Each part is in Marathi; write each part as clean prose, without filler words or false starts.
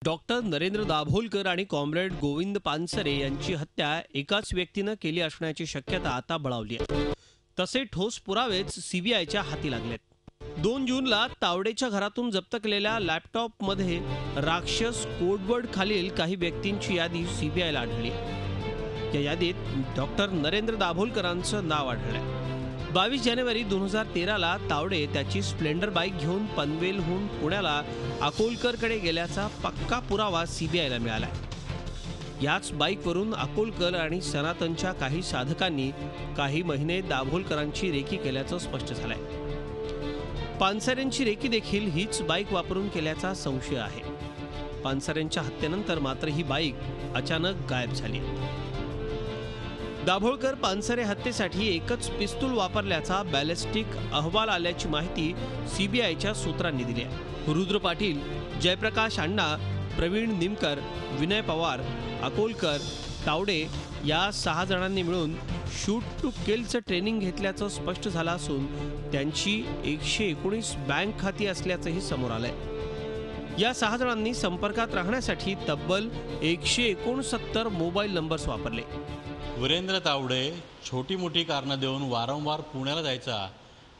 डॉक्टर नरेंद्र दाभोलकर आणि कॉम्रेड गोविंद पानसरे यांची हत्या एकाच व्यक्तीनं केली असण्याची शक्यता आता बळावली आहे। तसे ठोस पुरावेच सीबीआयच्या हाती लागलेत। 2 जूनला तावडेच्या घरातून जप्त केलेल्या लॅपटॉपमध्ये राक्षस कोडवर्ड खालील काही व्यक्तींची यादी सीबीआयला आढळली। या यादीत डॉक्टर नरेंद्र दाभोलकरांचं नाव आढळलंय। 22 जानेवारी 2013ला तावडे त्याची स्प्लेंडर बाईक घेऊन पनवेलहून पुण्याला अकोलकरकडे गेल्याचा पक्का पुरावा सीबीआयला मिळाला। याच बाईकवरून अकोलकर आणि सनातनच्या काही साधकांनी काही महिने दाभोलकरांची रेकी केल्याचं स्पष्ट झालंय। पानसरेंची रेकी देखील हीच बाईक वापरून केल्याचा संशय आहे। पानसरेंच्या हत्येनंतर मात्र ही बाईक अचानक गायब झाली। दाभोलकर पानसरे हत्येसाठी एकच पिस्तूल वापरल्याचा बॅलिस्टिक अहवाल आल्याची माहिती सीबीआयच्या सूत्रांनी दिली आहे। रुद्र पाटील, जयप्रकाश अण्णा, प्रवीण निमकर, विनय पवार, अकोलकर, तावडे या 6 जणांनी मिळून शूट टू किलचं ट्रेनिंग घेतल्याचं स्पष्ट झालं असून त्यांची 119 बँक खाती असल्याचंही समोर आलंय। या 6 जणांनी संपर्कात राहण्यासाठी तब्बल 169 मोबाईल नंबर्स वापरले। वीरेंद्र तावडे छोटी मोठी कारणं देऊन वारंवार पुण्याला जायचा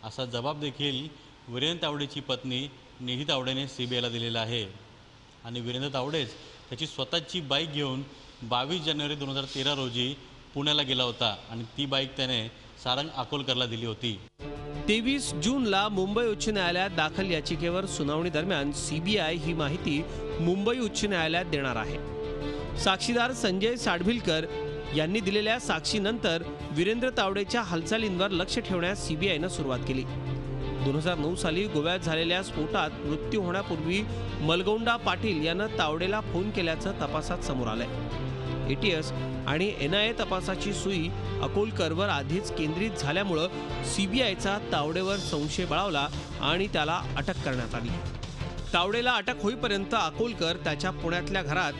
असा जबाब देखील वीरेंद्र तावडेची पत्नी निधी तावडेने सीबीआयला दिलेला आहे। आणि वीरेंद्र तावडेच त्याची स्वतःची बाईक घेऊन 22 जानेवारी 2013 रोजी पुण्याला गेला होता आणि ती बाईक त्याने सारंग अकोलकरला दिली होती। 23 जूनला मुंबई उच्च न्यायालयात दाखल याचिकेवर सुनावणी दरम्यान सीबीआय ही माहिती मुंबई उच्च न्यायालयात देणार आहे। साक्षीदार संजय साडभिलकर यांनी दिलेल्या साक्षीनंतर वीरेंद्र तावडेच्या हालचालींवर लक्ष ठेवण्यास सीबीआयनं सुरुवात केली। 2009 साली गोव्यात झालेल्या स्फोटात मृत्यू होण्यापूर्वी मलगोंडा पाटील यानं तावडेला फोन केल्याचं तपासात समोर आलंय। एटीएस आणि एनआयए तपासाची सुई अकोलकरवर आधीच केंद्रित झाल्यामुळं सीबीआयचा तावडेवर संशय बळावला आणि त्याला अटक करण्यात आली। तावडेला अटक होईपर्यंत अकोलकर त्याच्या पुण्यातल्या घरात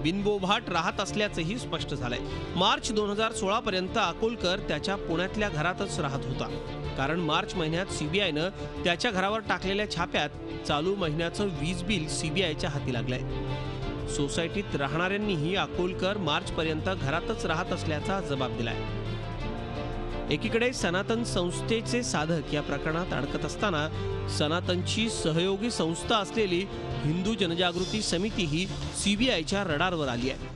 बिनबोभाट राहत असल्याचंही स्पष्ट झालंय। मार्च 2016 पर्यंत अकोलकर त्याच्या पुण्यातल्या घरातच राहत होता, कारण मार्च महिन्यात सीबीआयनं त्याच्या घरावर टाकलेल्या छाप्यात चालू महिन्याचं वीज बिल सीबीआयच्या हाती लागलंय। सोसायटीत राहणाऱ्यांनीही अकोलकर मार्च पर्यंत घरातच राहत असल्याचा जबाब दिलाय। एकीकडे सनातन संस्थेचे साधक या प्रकरणात अडकत असताना सनातनची सहयोगी संस्था असलेली हिंदू जनजागृती समिती ही सीबीआयच्या रडारवर आली आहे।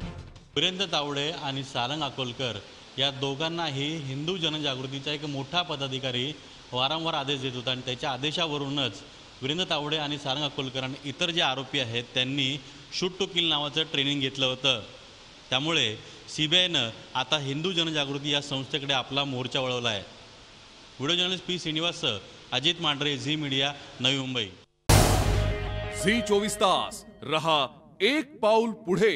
वीरेंद्र तावडे आणि सारंग अकोलकर या दोघांनाही हिंदू जनजागृतीचा एक मोठा पदाधिकारी वारंवार आदेश देत होता आणि त्याच्या आदेशावरूनच वीरेंद्र तावडे आणि सारंग अकोलकर आणि इतर जे आरोपी आहेत त्यांनी शूट टू किल नावाचं ट्रेनिंग घेतलं होतं। त्यामुळे सीबीआयनं आता हिंदू जनजागृती या संस्थेकडे आपला मोर्चा वळवला आहे। Video journalist P Srinivas, Ajit Mandhare, Zee Media, Navi Mumbai. Zee 24 तास रहा एक पाऊल पुढे।